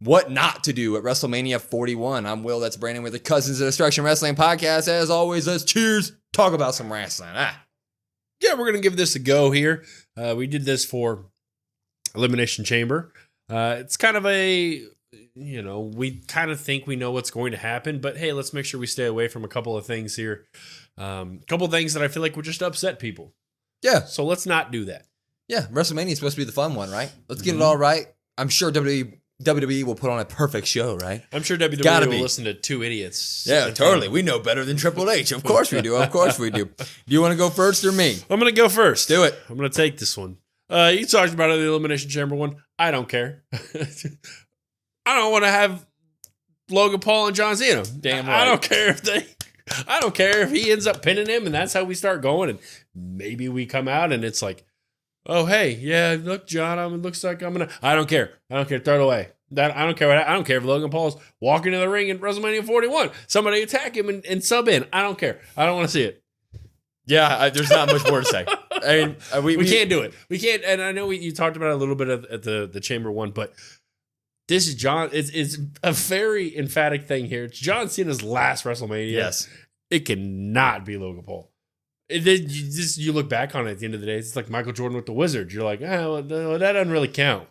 what not to do at WrestleMania 41. I'm Will, that's Brandon with the Cousins of Destruction Wrestling Podcast. As always, let's cheers, talk about some wrestling. Yeah, we're going to give this a go here. We did this for Elimination Chamber. It's kind of we kind of think we know what's going to happen, but hey, let's make sure we stay away from a couple of things here. A couple of things that I feel like would just upset people. Yeah. So let's not do that. Yeah, WrestleMania is supposed to be the fun one, right? Let's get it all right. I'm sure WWE will put on a perfect show, right? I'm sure WWE will listen to two idiots. Yeah, totally. We know better than Triple H. Of course we do. Of course we do. Do you want to go first or me? I'm going to go first. Do it. I'm going to take this one. You talked about the Elimination Chamber one. I don't care. I don't want to have Logan Paul and John Cena. Damn right. I don't care if he ends up pinning him and that's how we start going. And maybe we come out and it's like, oh, hey, yeah, look, John, it looks like I'm going to. I don't care. Throw it away. I don't care if Logan Paul's walking to the ring in WrestleMania 41. Somebody attack him and sub in. I don't care. I don't want to see it. Yeah, there's not much more to say. I mean, we can't do it. We can't. And I know you talked about it a little bit at the Chamber one, but this is John. It's a very emphatic thing here. It's John Cena's last WrestleMania. Yes. It cannot be Logan Paul. You look back on it at the end of the day, it's like Michael Jordan with the Wizards. You're like, that doesn't really count.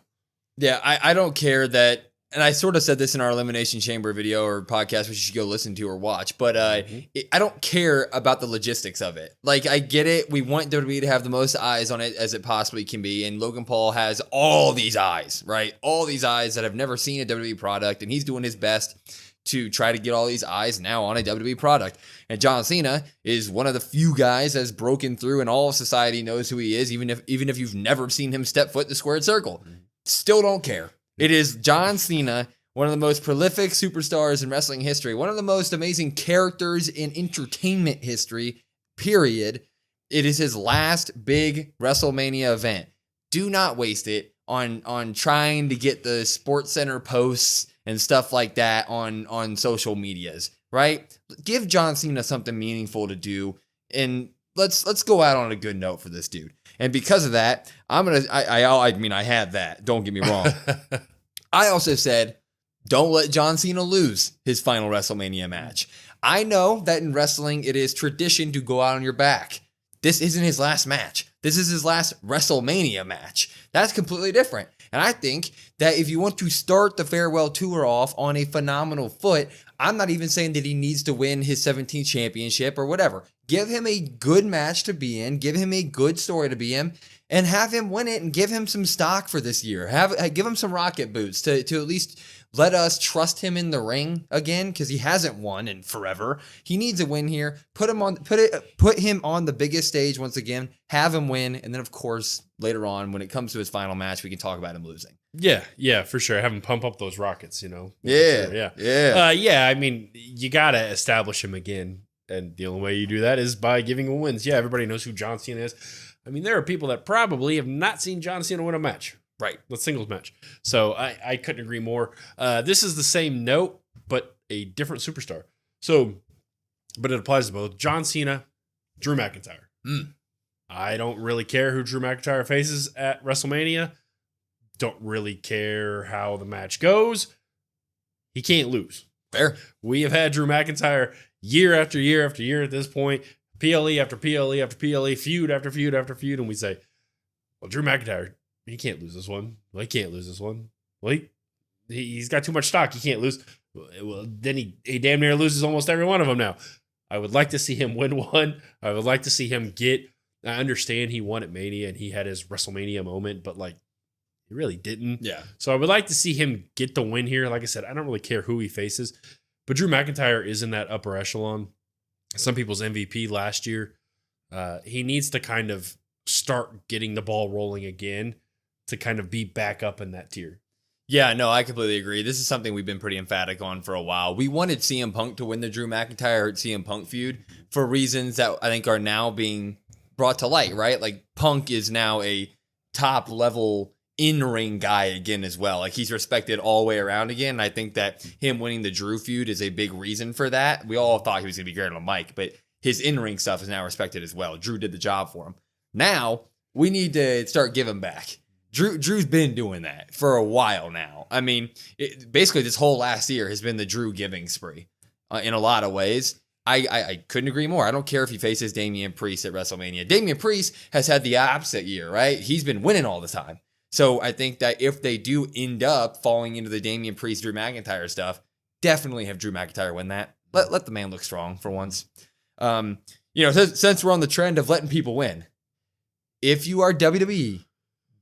Yeah, I don't care that, and I sort of said this in our Elimination Chamber video or podcast, which you should go listen to or watch, but I don't care about the logistics of it. Like, I get it. We want WWE to have the most eyes on it as it possibly can be, and Logan Paul has all these eyes, right? All these eyes that have never seen a WWE product, and he's doing his best to try to get all these eyes now on a WWE product. And John Cena is one of the few guys that's broken through and all of society knows who he is, even if you've never seen him step foot in the squared circle. Still don't care. It is John Cena, one of the most prolific superstars in wrestling history, one of the most amazing characters in entertainment history, period. It is his last big WrestleMania event. Do not waste it on trying to get the Sports Center posts and stuff like that on social medias, right? Give John Cena something meaningful to do, and let's go out on a good note for this dude. And because of that, I had that. Don't get me wrong. I also said, don't let John Cena lose his final WrestleMania match. I know that in wrestling, it is tradition to go out on your back. This isn't his last match. This is his last WrestleMania match. That's completely different. And I think that if you want to start the farewell tour off on a phenomenal foot, I'm not even saying that he needs to win his 17th championship or whatever. Give him a good match to be in. Give him a good story to be in. And have him win it and give him some stock for this year. Give him some rocket boots to at least let us trust him in the ring again, because he hasn't won in forever. He needs a win here. Put him on the biggest stage once again. Have him win, and then of course later on when it comes to his final match, we can talk about him losing. Yeah, for sure. Have him pump up those rockets, Yeah. I mean, you gotta establish him again, and the only way you do that is by giving him wins. Yeah, everybody knows who John Cena is. I mean, there are people that probably have not seen John Cena win a match. Right. The singles match. So I couldn't agree more. This is the same note, but a different superstar. But it applies to both John Cena, Drew McIntyre. I don't really care who Drew McIntyre faces at WrestleMania. Don't really care how the match goes. He can't lose. Fair. We have had Drew McIntyre year after year after year at this point. PLE after PLE after PLE, feud after feud after feud, and we say, well, Drew McIntyre, he can't lose this one. Well, he can't lose this one. Well, he's got too much stock. He can't lose. Well, then he damn near loses almost every one of them now. I would like to see him win one. I would like to see him I understand he won at Mania and he had his WrestleMania moment, but he really didn't. Yeah. So I would like to see him get the win here. Like I said, I don't really care who he faces, but Drew McIntyre is in that upper echelon. Some people's MVP last year. He needs to kind of start getting the ball rolling again to kind of be back up in that tier. Yeah, no, I completely agree. This is something we've been pretty emphatic on for a while. We wanted CM Punk to win the Drew McIntyre CM Punk feud for reasons that I think are now being brought to light, right? Like, Punk is now a top level in-ring guy again as well. Like, he's respected all the way around again. And I think that him winning the Drew feud is a big reason for that. We all thought he was going to be great on the mic, but his in-ring stuff is now respected as well. Drew did the job for him. Now, we need to start giving back. Drew's been doing that for a while now. I mean, basically this whole last year has been the Drew giving spree in a lot of ways. I couldn't agree more. I don't care if he faces Damian Priest at WrestleMania. Damian Priest has had the opposite year, right? He's been winning all the time. So I think that if they do end up falling into the Damian Priest, Drew McIntyre stuff, definitely have Drew McIntyre win that. Let the man look strong for once. Since we're on the trend of letting people win, if you are WWE,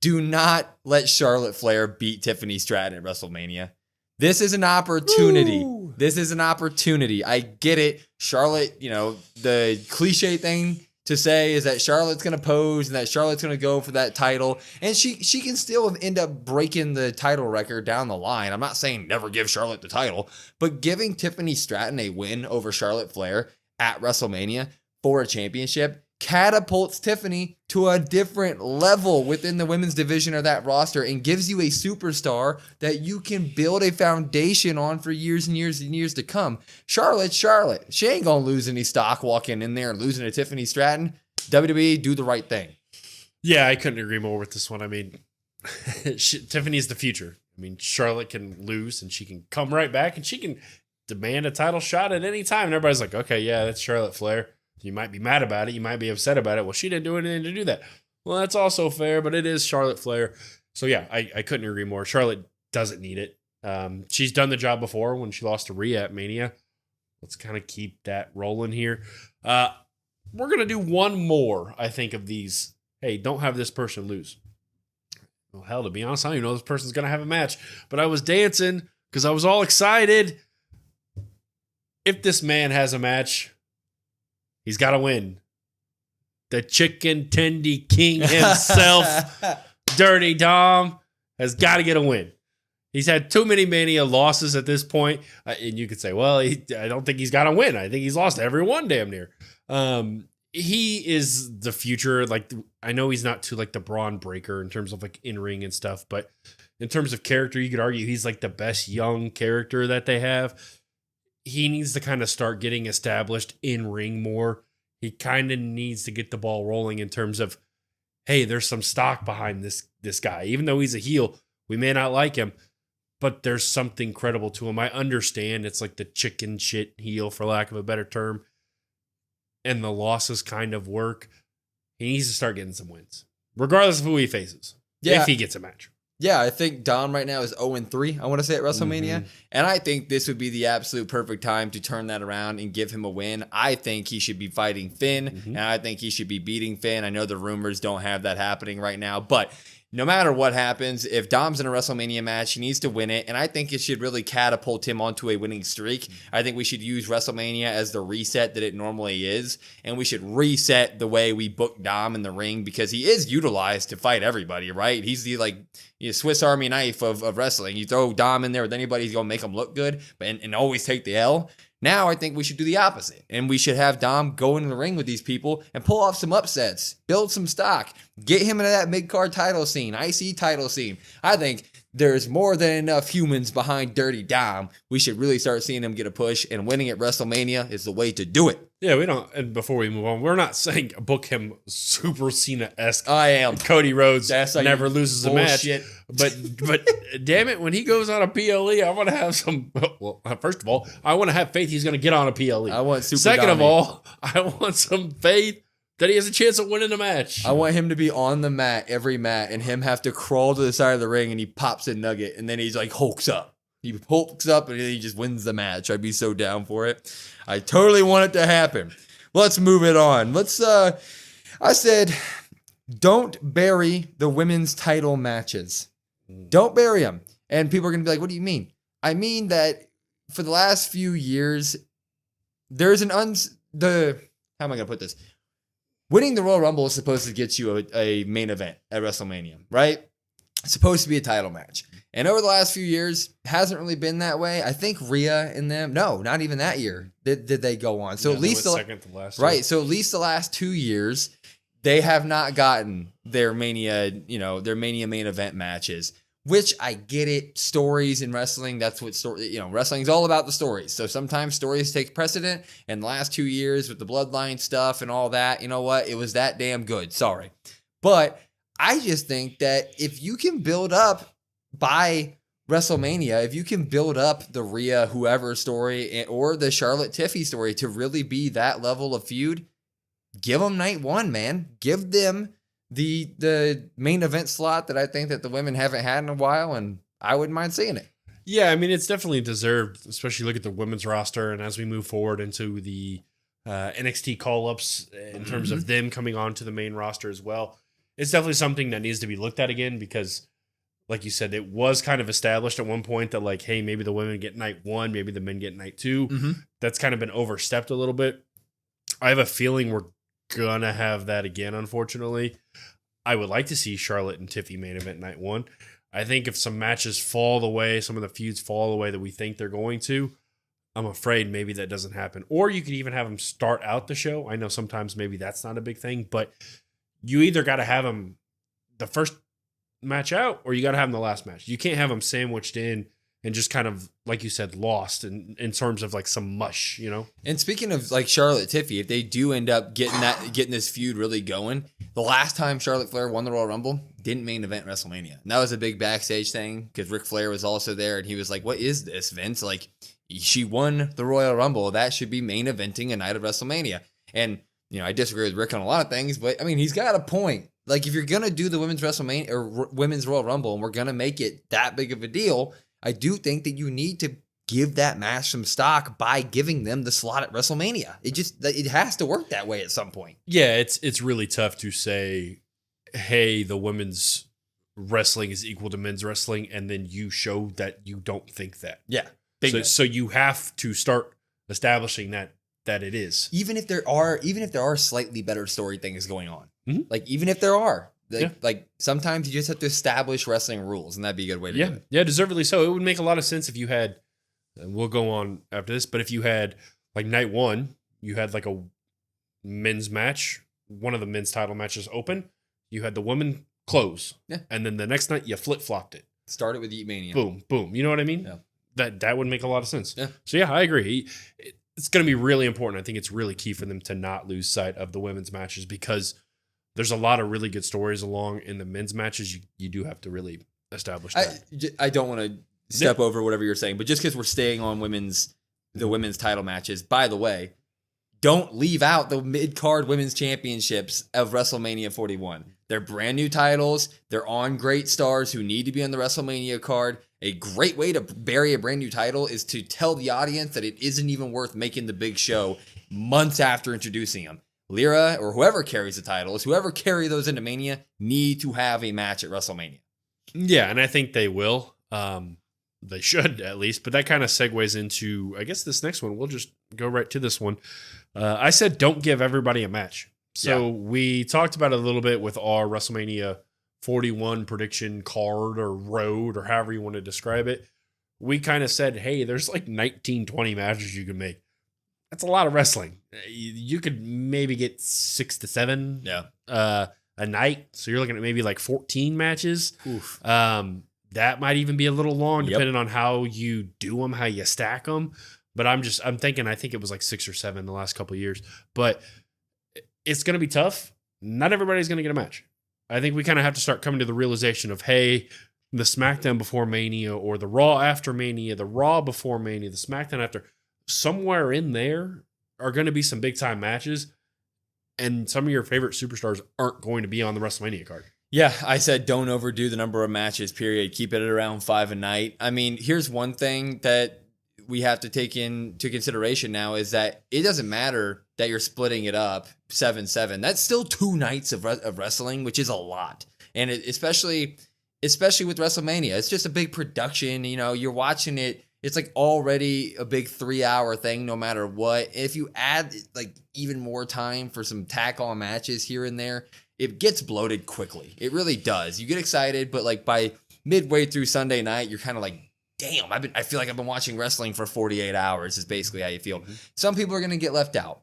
do not let Charlotte Flair beat Tiffany Stratton at WrestleMania. This is an opportunity. Ooh. This is an opportunity. I get it. Charlotte, the cliche thing to say is that Charlotte's going to pose and that Charlotte's going to go for that title. And she can still end up breaking the title record down the line. I'm not saying never give Charlotte the title, but giving Tiffany Stratton a win over Charlotte Flair at WrestleMania for a championship catapults Tiffany to a different level within the women's division of that roster and gives you a superstar that you can build a foundation on for years and years and years to come. Charlotte. She ain't going to lose any stock walking in there and losing to Tiffany Stratton. WWE, do the right thing. Yeah, I couldn't agree more with this one. I mean, Tiffany's the future. I mean, Charlotte can lose and she can come right back and she can demand a title shot at any time. And everybody's like, okay, yeah, that's Charlotte Flair. You might be mad about it. You might be upset about it. Well, she didn't do anything to do that. Well, that's also fair, but it is Charlotte Flair. So, yeah, I couldn't agree more. Charlotte doesn't need it. She's done the job before when she lost to Rhea at Mania. Let's kind of keep that rolling here. We're going to do one more, I think, of these. Hey, don't have this person lose. Well, hell, to be honest, I don't even know this person's going to have a match. But I was dancing because I was all excited. If this man has a match, he's got to win. The chicken tendy king himself, Dirty Dom, has got to get a win. He's had too many Mania losses at this point. And you could say, well, I don't think he's got to win. I think he's lost every one damn near. He is the future. Like, I know he's not too like the Braun Breaker in terms of like in-ring and stuff, but in terms of character, you could argue he's like the best young character that they have. He needs to kind of start getting established in ring more. He kind of needs to get the ball rolling in terms of, hey, there's some stock behind this guy. Even though he's a heel, we may not like him, but there's something credible to him. I understand it's like the chicken shit heel, for lack of a better term, and the losses kind of work. He needs to start getting some wins, regardless of who he faces, if he gets a match. Yeah, I think Dom right now is 0-3, I want to say, at WrestleMania. Mm-hmm. And I think this would be the absolute perfect time to turn that around and give him a win. I think he should be fighting Finn, and I think he should be beating Finn. I know the rumors don't have that happening right now, but no matter what happens, if Dom's in a WrestleMania match, he needs to win it, and I think it should really catapult him onto a winning streak. I think we should use WrestleMania as the reset that it normally is, and we should reset the way we book Dom in the ring because he is utilized to fight everybody, right? He's the Swiss Army knife of wrestling. You throw Dom in there with anybody, he's going to make him look good and always take the L. Now I think we should do the opposite, and we should have Dom go into the ring with these people and pull off some upsets, build some stock, get him into that mid-card title scene, IC title scene. I think there's more than enough humans behind Dirty Dom. We should really start seeing him get a push, and winning at WrestleMania is the way to do it. Yeah, we don't. And before we move on, we're not saying book him Super Cena-esque. I am. Cody Rhodes never loses a match. But damn it, when he goes on a PLE, I want to have some. Well, first of all, I want to have faith he's going to get on a PLE. I want Super. Second of all, I want some faith that he has a chance of winning the match. I want him to be on the mat, every mat, and him have to crawl to the side of the ring and he pops a nugget and then he's like hulks up. He hulks up and he just wins the match. I'd be so down for it. I totally want it to happen. Let's move it on. I said, don't bury the women's title matches. Don't bury them. And people are going to be like, what do you mean? I mean that for the last few years, there's how am I going to put this? Winning the Royal Rumble is supposed to get you a main event at WrestleMania, right? It's supposed to be a title match. And over the last few years, hasn't really been that way. I think Rhea and them, no, not even that year did they go on. So at least second to last right. year. So at least the last 2 years, they have not gotten their Mania main event matches. Which I get it. Stories in wrestling, that's what wrestling's all about, the stories. So sometimes stories take precedent. And the last 2 years with the bloodline stuff and all that, you know what? It was that damn good. Sorry. But I just think that if you can build up by WrestleMania, if you can build up the Rhea whoever story or the Charlotte Tiffy story to really be that level of feud, give them night one, man. Give them the main event slot that I think that the women haven't had in a while, and I wouldn't mind seeing it. Yeah, I mean, it's definitely deserved, especially look at the women's roster, and as we move forward into the NXT call-ups in terms of them coming on to the main roster as well, it's definitely something that needs to be looked at again because, like you said, it was kind of established at one point that, like, hey, maybe the women get night one, maybe the men get night two. That's kind of been overstepped a little bit. I have a feeling we're going to have that again, unfortunately. I would like to see Charlotte and Tiffy main event night one. I think if some matches fall the way, some of the feuds fall the way that we think they're going to, I'm afraid maybe that doesn't happen. Or you could even have them start out the show. I know sometimes maybe that's not a big thing, but you either got to have them the first match out or you got to have them the last match. You can't have them sandwiched in and just kind of, like you said, lost in terms of like some mush, you know? And speaking of like Charlotte Tiffy, if they do end up getting this feud really going, the last time Charlotte Flair won the Royal Rumble, didn't main event WrestleMania. And that was a big backstage thing because Ric Flair was also there and he was like, what is this, Vince? Like, she won the Royal Rumble. That should be main eventing a night of WrestleMania. And, you know, I disagree with Rick on a lot of things, but I mean, he's got a point. Like, if you're going to do the women's WrestleMania or women's Royal Rumble and we're going to make it that big of a deal, I do think that you need to give that match some stock by giving them the slot at WrestleMania. It has to work that way at some point. Yeah, it's really tough to say, hey, the women's wrestling is equal to men's wrestling, and then you show that you don't think that. Yeah. So you have to start establishing that it is. Even if there are slightly better story things going on. Like, even if there are. Like sometimes you just have to establish wrestling rules, and that'd be a good way to do it. Yeah, deservedly so. It would make a lot of sense if you had, and we'll go on after this, but if you had like night one, you had like a men's match, one of the men's title matches open, you had the women close, and then the next night you flip-flopped it. Started with Eat Mania. Boom, boom. You know what I mean? Yeah. That would make a lot of sense. Yeah. So yeah, I agree. It's going to be really important. I think it's really key for them to not lose sight of the women's matches because there's a lot of really good stories along in the men's matches. You do have to really establish that. I don't want to step over whatever you're saying, but just because we're staying on the women's title matches, by the way, don't leave out the mid-card women's championships of WrestleMania 41. They're brand new titles. They're on great stars who need to be on the WrestleMania card. A great way to bury a brand new title is to tell the audience that it isn't even worth making the big show months after introducing them. Lyra or whoever carries the titles, whoever carry those into Mania, need to have a match at WrestleMania. Yeah, and I think they will. They should, at least. But that kind of segues into, I guess, this next one. We'll just go right to this one. I said don't give everybody a match. So we talked about it a little bit with our WrestleMania 41 prediction card or road or however you want to describe it. We kind of said, hey, there's like 19, 20 matches you can make. That's a lot of wrestling. You could maybe get 6 to 7 a night. So you're looking at maybe like 14 matches. Oof. That might even be a little long depending on how you do them, how you stack them. But I'm thinking, I think it was like 6 or 7 the last couple of years. But it's going to be tough. Not everybody's going to get a match. I think we kind of have to start coming to the realization of, hey, the SmackDown before Mania or the Raw after Mania, the Raw before Mania, the SmackDown after, somewhere in there are going to be some big time matches. And some of your favorite superstars aren't going to be on the WrestleMania card. Yeah, I said don't overdo the number of matches, period. Keep it at around 5 a night. I mean, here's one thing that we have to take into consideration now is that it doesn't matter that you're splitting it up 7-7. That's still 2 nights of wrestling, which is a lot. And especially with WrestleMania, it's just a big production. You know, you're watching it. It's like already a big 3-hour thing no matter what. If you add like even more time for some tack on matches here and there, it gets bloated quickly. It really does. You get excited, but like by midway through Sunday night, you're kind of like, damn, I feel like I've been watching wrestling for 48 hours is basically how you feel. Mm-hmm. Some people are going to get left out.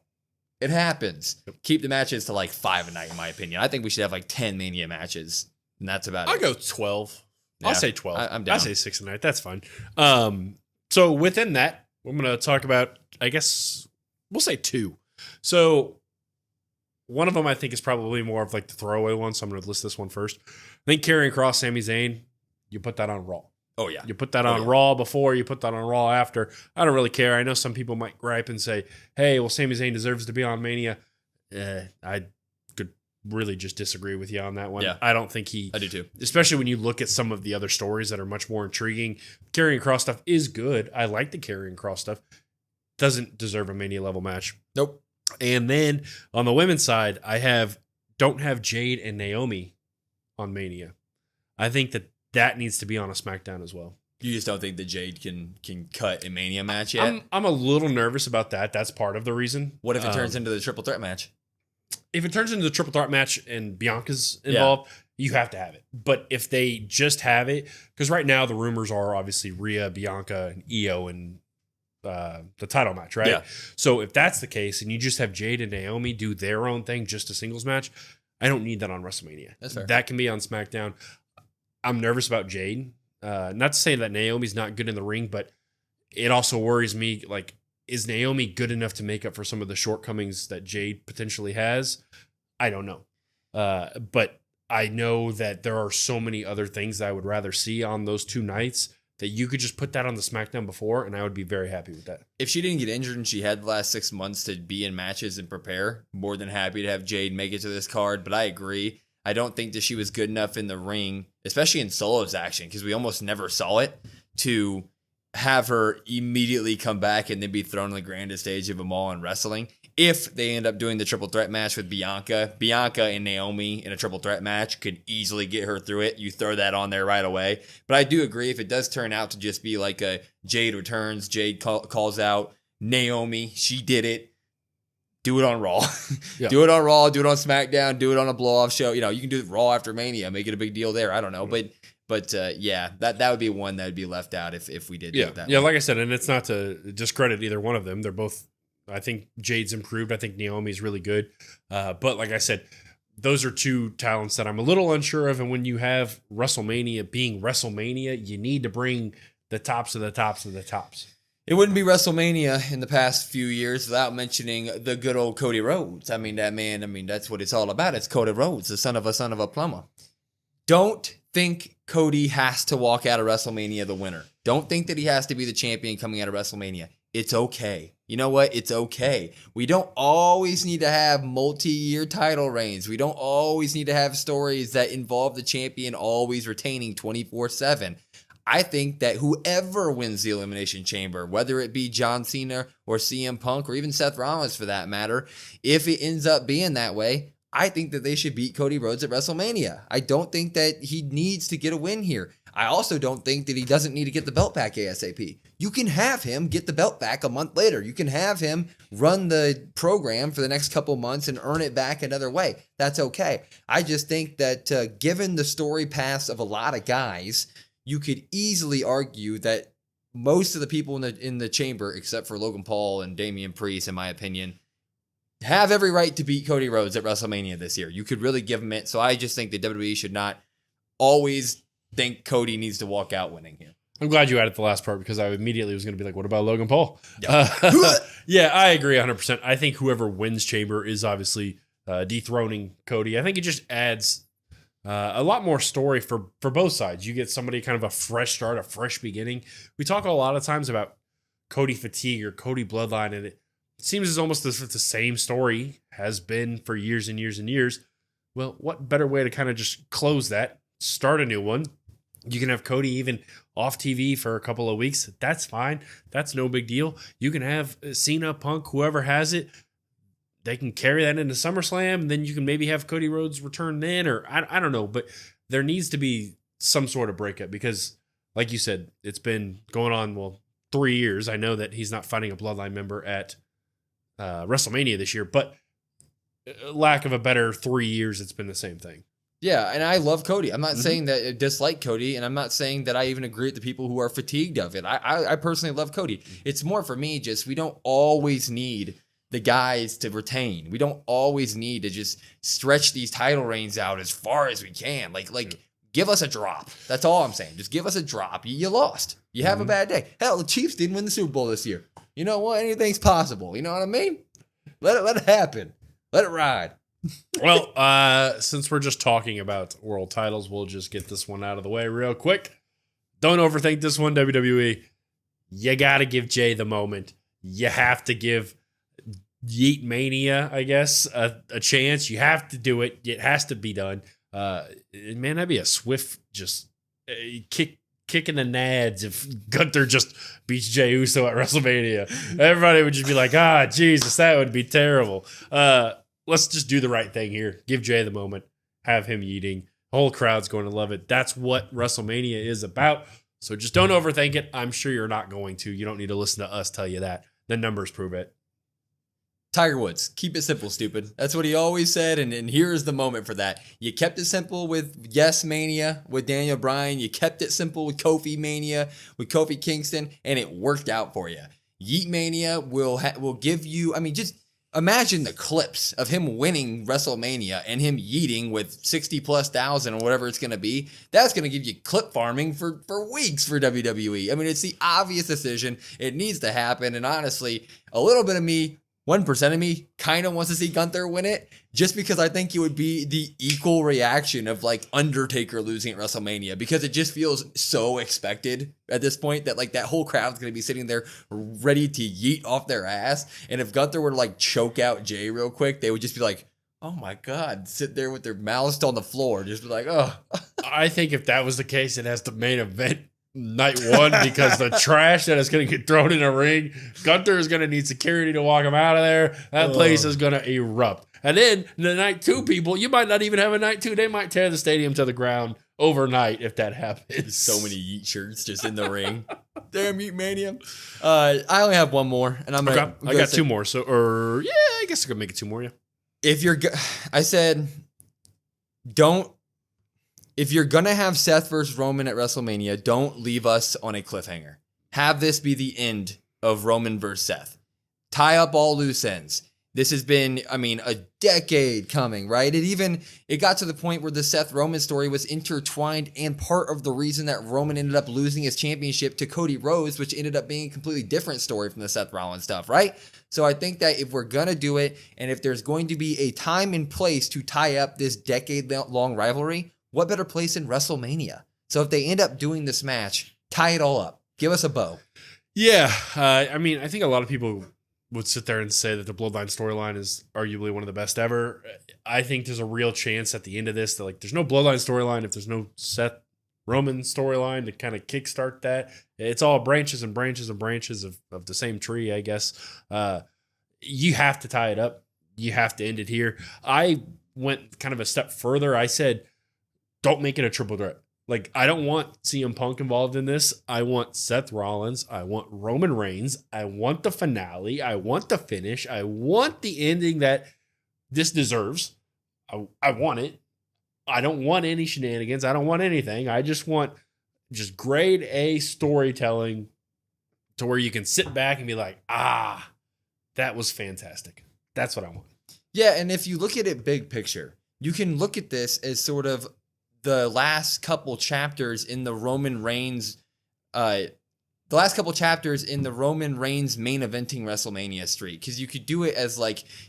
It happens. Keep the matches to like 5 a night, in my opinion. I think we should have like 10 Mania matches, and that's about it. I'll go 12. Yeah, I'll say 12. I'm down. I'll say 6 a night. That's fine. So within that, I'm going to talk about, I guess, we'll say 2. So one of them I think is probably more of like the throwaway one, so I'm going to list this one first. I think Karrion Kross, Sami Zayn, you put that on Raw. Oh, yeah. You put that on Raw before, you put that on Raw after. I don't really care. I know some people might gripe and say, hey, well, Sami Zayn deserves to be on Mania. I could really just disagree with you on that one. Yeah. I don't think I do too. especially when you look at some of the other stories that are much more intriguing. Karrion Kross stuff is good. I like the Karrion Kross stuff. Doesn't deserve a Mania level match. Nope. And then on the women's side, don't have Jade and Naomi on Mania. I think that needs to be on a SmackDown as well. You just don't think that Jade can cut a Mania match yet? I'm a little nervous about that. That's part of the reason. What if it turns into the triple threat match? If it turns into the triple threat match and Bianca's involved, you have to have it. But if they just have it, because right now the rumors are obviously Rhea, Bianca, and Io and the title match, right? Yeah. So if that's the case and you just have Jade and Naomi do their own thing, just a singles match, I don't need that on WrestleMania. That's fair. That can be on SmackDown. I'm nervous about Jade. Not to say that Naomi's not good in the ring, but it also worries me. Like, is Naomi good enough to make up for some of the shortcomings that Jade potentially has? I don't know. But I know that there are so many other things that I would rather see on those two nights that you could just put that on the SmackDown before, and I would be very happy with that. If she didn't get injured and she had the last 6 months to be in matches and prepare, more than happy to have Jade make it to this card. But I agree. I don't think that she was good enough in the ring, especially in solos action, because we almost never saw it, to have her immediately come back and then be thrown on the grandest stage of them all in wrestling. If they end up doing the triple threat match with Bianca and Naomi in a triple threat match could easily get her through it. You throw that on there right away. But I do agree, if it does turn out to just be like a Jade returns, Jade calls out Naomi, she did it. Do it on Raw. Yeah. Do it on Raw, do it on SmackDown, do it on a blow-off show. You can do it Raw after Mania, make it a big deal there. I don't know. But yeah, that would be one that would be left out if we did do it that way. Yeah, like I said, and it's not to discredit either one of them. They're both, I think Jade's improved. I think Naomi's really good. But like I said, those are two talents that I'm a little unsure of. And when you have WrestleMania being WrestleMania, you need to bring the tops of the tops of the tops. It wouldn't be WrestleMania in the past few years without mentioning the good old Cody Rhodes. I mean, that man, that's what it's all about. It's Cody Rhodes, the son of a plumber. Don't think Cody has to walk out of WrestleMania the winner. Don't think that he has to be the champion coming out of WrestleMania. It's okay. You know what? It's okay. We don't always need to have multi-year title reigns. We don't always need to have stories that involve the champion always retaining 24/7. I think that whoever wins the Elimination Chamber, whether it be John Cena or CM Punk or even Seth Rollins for that matter, if it ends up being that way, I think that they should beat Cody Rhodes at WrestleMania. I don't think that he needs to get a win here. I also don't think that he doesn't need to get the belt back ASAP. You can have him get the belt back a month later. You can have him run the program for the next couple months and earn it back another way. That's okay. I just think that given the story paths of a lot of guys, you could easily argue that most of the people in the chamber, except for Logan Paul and Damian Priest, in my opinion, have every right to beat Cody Rhodes at WrestleMania this year. You could really give him it. So I just think that WWE should not always think Cody needs to walk out winning here. I'm glad you added the last part because I immediately was going to be like, what about Logan Paul? Yeah, yeah, I agree 100%. I think whoever wins Chamber is obviously dethroning Cody. I think it just adds a lot more story for both sides. You get somebody kind of a fresh start, a fresh beginning. We talk a lot of times about Cody fatigue or Cody bloodline, and it seems as almost as if the same story has been for years and years and years. Well, what better way to kind of just close that, start a new one? You can have Cody even off TV for a couple of weeks. That's fine. That's no big deal. You can have Cena, Punk, whoever has it. They can carry that into SummerSlam. And then you can maybe have Cody Rhodes return then, or I don't know. But there needs to be some sort of breakup because, like you said, it's been going on, 3 years. I know that he's not fighting a Bloodline member at WrestleMania this year, but lack of a better 3 years, it's been the same thing. Yeah, and I love Cody. I'm not saying that I dislike Cody, and I'm not saying that I even agree with the people who are fatigued of it. I personally love Cody. It's more for me just we don't always need the guys to retain. We don't always need to just stretch these title reigns out as far as we can. Like give us a drop. That's all I'm saying. Just give us a drop. You lost. You have a bad day. Hell, the Chiefs didn't win the Super Bowl this year. You know what? Anything's possible. You know what I mean? Let it happen. Let it ride. Well, since we're just talking about world titles, we'll just get this one out of the way real quick. Don't overthink this one, WWE. You got to give Jay the moment. You have to give Yeet Mania, I guess, a chance. You have to do it. It has to be done. Man, that'd be a swift just kick in the nads if Gunther just beats Jey Uso at WrestleMania. Everybody would just be like, Jesus, that would be terrible. Let's just do the right thing here. Give Jay the moment. Have him yeeting. The whole crowd's going to love it. That's what WrestleMania is about. So just don't overthink it. I'm sure you're not going to. You don't need to listen to us tell you that. The numbers prove it. Tiger Woods, keep it simple, stupid. That's what he always said, and here's the moment for that. You kept it simple with Yes Mania, with Daniel Bryan. You kept it simple with Kofi Mania, with Kofi Kingston, and it worked out for you. Yeet Mania will give you, just imagine the clips of him winning WrestleMania and him yeeting with 60+ thousand or whatever it's going to be. That's going to give you clip farming for weeks for WWE. It's the obvious decision. It needs to happen, and honestly, a little bit of me, 1% of me kind of wants to see Gunther win it just because I think it would be the equal reaction of like Undertaker losing at WrestleMania, because it just feels so expected at this point that like that whole crowd's going to be sitting there ready to yeet off their ass. And if Gunther were to like choke out Jay real quick, they would just be like, oh my God, sit there with their mouths on the floor. Just be like, oh. I think if that was the case, it has the main event night one, because the trash that is going to get thrown in a ring, Gunther is going to need security to walk him out of there. That place is going to erupt. And then the night two people, you might not even have a night two. They might tear the stadium to the ground overnight if that happens. So many yeet shirts just in the ring. Damn Yeet Mania. I only have one more, and I got two more. I guess I could make it two more. Yeah. If you're going to have Seth versus Roman at WrestleMania, don't leave us on a cliffhanger. Have this be the end of Roman versus Seth. Tie up all loose ends. This has been, a decade coming, right? It got to the point where the Seth Roman story was intertwined and part of the reason that Roman ended up losing his championship to Cody Rhodes, which ended up being a completely different story from the Seth Rollins stuff, right? So I think that if we're going to do it, and if there's going to be a time and place to tie up this decade-long rivalry, what better place than WrestleMania? So if they end up doing this match, tie it all up. Give us a bow. Yeah. I think a lot of people would sit there and say that the Bloodline storyline is arguably one of the best ever. I think there's a real chance at the end of this that there's no Bloodline storyline if there's no Seth Roman storyline to kind of kickstart that. It's all branches and branches and branches of the same tree, I guess. You have to tie it up. You have to end it here. I went kind of a step further. I said, don't make it a triple threat. I don't want CM Punk involved in this. I want Seth Rollins. I want Roman Reigns. I want the finale. I want the finish. I want the ending that this deserves. I want it. I don't want any shenanigans. I don't want anything. I just want grade A storytelling to where you can sit back and be like, that was fantastic. That's what I want. Yeah, and if you look at it big picture, you can look at this as sort of the last couple chapters in the Roman Reigns, main eventing WrestleMania streak. Because you could do it as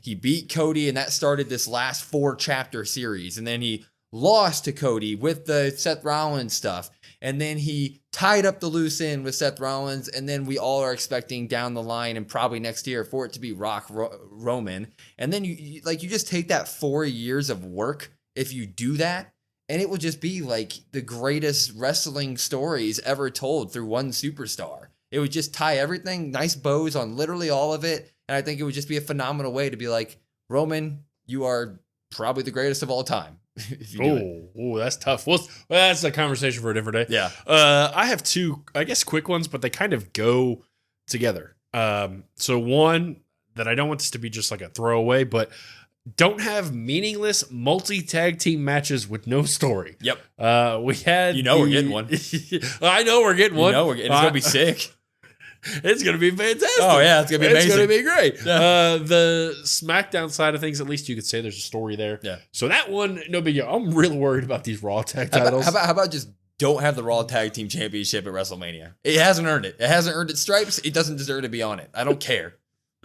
he beat Cody and that started this last 4-chapter series. And then he lost to Cody with the Seth Rollins stuff. And then he tied up the loose end with Seth Rollins. And then we all are expecting down the line and probably next year for it to be Roman. And then you just take that 4 years of work if you do that. And it will just be the greatest wrestling stories ever told through one superstar. It would just tie everything, nice bows on literally all of it. And I think it would just be a phenomenal way to be like, Roman, you are probably the greatest of all time. Oh, that's tough. Well, that's a conversation for a different day. Yeah. I have two, I guess, quick ones, but they kind of go together. So one that I don't want this to be just a throwaway, but don't have meaningless multi-tag team matches with no story. Yep. We had... we're getting one. I know we're getting one. It's going to be sick. It's going to be fantastic. Oh, yeah. It's going to be amazing. It's going to be great. Yeah. The SmackDown side of things, at least you could say there's a story there. Yeah. So that one, no big deal. I'm real worried about these Raw tag titles. How about just don't have the Raw Tag Team Championship at WrestleMania? It hasn't earned it. It hasn't earned its stripes. It doesn't deserve to be on it. I don't care.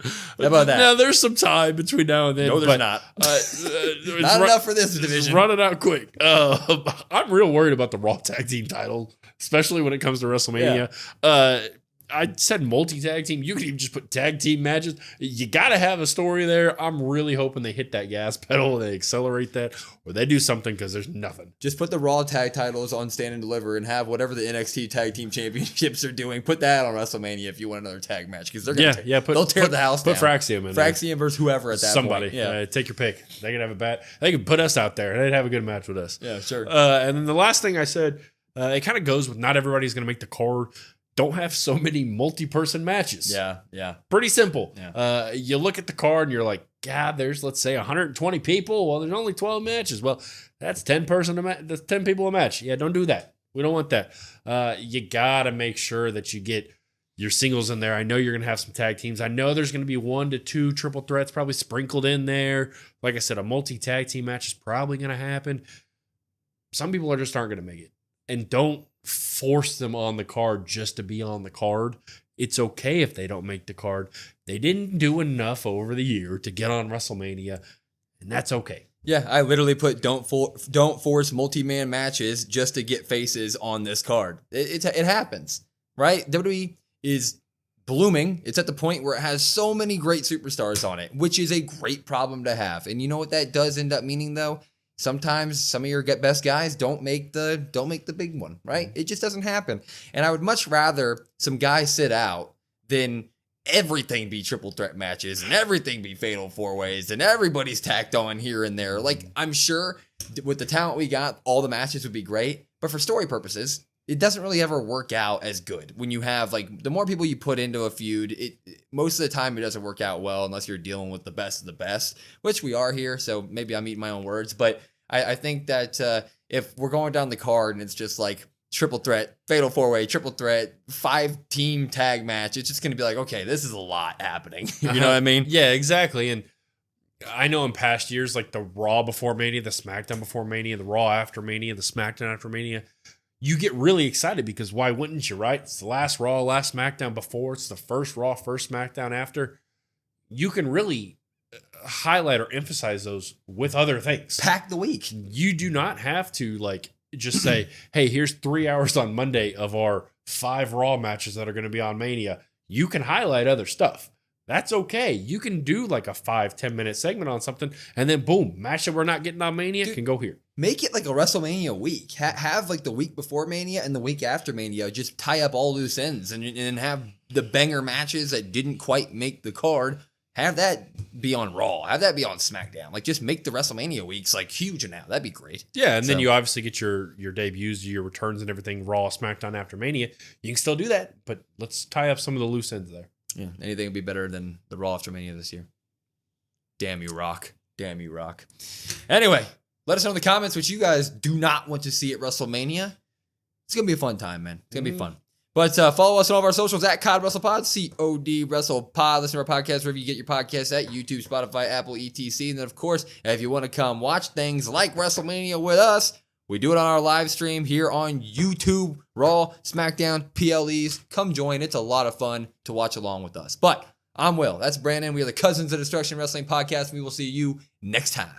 How about that? Now, there's some time between now and then. No, there's not. Not enough for this division. Run it out quick. I'm real worried about the Raw Tag Team title, especially when it comes to WrestleMania. I said multi-tag team. You can even just put tag team matches. You got to have a story there. I'm really hoping they hit that gas pedal, they accelerate that, or they do something because there's nothing. Just put the Raw tag titles on Stand and Deliver and have whatever the NXT tag team championships are doing. Put that on WrestleMania if you want another tag match because they're gonna they'll tear the house down. Put Fraxium in Fraxium versus whoever at that Somebody. point. Yeah. Take your pick. They can have a bat. They can put us out there. They'd have a good match with us. Yeah, sure. And then the last thing I said, it kind of goes with not everybody's going to make the card. Don't have so many multi-person matches. Yeah. Pretty simple. Yeah. You look at the card and you're like, God, there's, let's say, 120 people. Well, there's only 12 matches. Well, that's 10 people a match. Yeah, don't do that. We don't want that. You got to make sure that you get your singles in there. I know you're going to have some tag teams. I know there's going to be 1 to 2 triple threats probably sprinkled in there. Like I said, a multi-tag team match is probably going to happen. Some people just aren't going to make it. And don't force them on the card just to be on the card. It's okay if they don't make the card. They didn't do enough over the year to get on WrestleMania, and that's okay. Yeah, I literally put don't force multi-man matches just to get faces on this card. It happens, right? WWE is blooming. It's at the point where it has so many great superstars on it, which is a great problem to have. And you know what that does end up meaning, though? Sometimes some of your best guys don't make the big one, right? It just doesn't happen. And I would much rather some guys sit out than everything be triple threat matches and everything be fatal 4-ways and everybody's tacked on here and there. Like, I'm sure with the talent we got, all the matches would be great. But for story purposes, it doesn't really ever work out as good when you have, like, the more people you put into a feud, most of the time it doesn't work out well unless you're dealing with the best of the best, which we are here. So maybe I'm eating my own words, but I think that if we're going down the card and it's just like triple threat, fatal 4-way, triple threat, 5-team tag match, it's just going to be like, okay, this is a lot happening. You know what I mean? Yeah, exactly. And I know in past years, like the Raw before Mania, the SmackDown before Mania, the Raw after Mania, the SmackDown after Mania, you get really excited because why wouldn't you, right? It's the last Raw, last SmackDown before. It's the first Raw, first SmackDown after. You can really highlight or emphasize those with other things. Pack the week. You do not have to like just say, hey, here's 3 hours on Monday of our 5 Raw matches that are going to be on Mania. You can highlight other stuff. That's okay. You can do like a 5-10 minute segment on something and then boom, match that we're not getting on Mania can go here. Make it like a WrestleMania week. Have like the week before Mania and the week after Mania. Just tie up all loose ends and have the banger matches that didn't quite make the card. Have that be on Raw. Have that be on SmackDown. Like, just make the WrestleMania weeks like huge now. That'd be great. Yeah, and then you obviously get your debuts, your returns, and everything. Raw, SmackDown after Mania. You can still do that, but let's tie up some of the loose ends there. Yeah, anything would be better than the Raw after Mania this year. Damn you, Rock. Damn you, Rock. Anyway, let us know in the comments what you guys do not want to see at WrestleMania. It's gonna be a fun time, man. It's gonna be fun. But follow us on all of our socials at COD WrestlePod, COD WrestlePod. Listen to our podcast wherever you get your podcasts at YouTube, Spotify, Apple, etc. And then, of course, if you want to come watch things like WrestleMania with us, we do it on our live stream here on YouTube, Raw, SmackDown, PLEs. Come join. It's a lot of fun to watch along with us. But I'm Will. That's Brandon. We are the Cousins of Destruction Wrestling Podcast. And we will see you next time.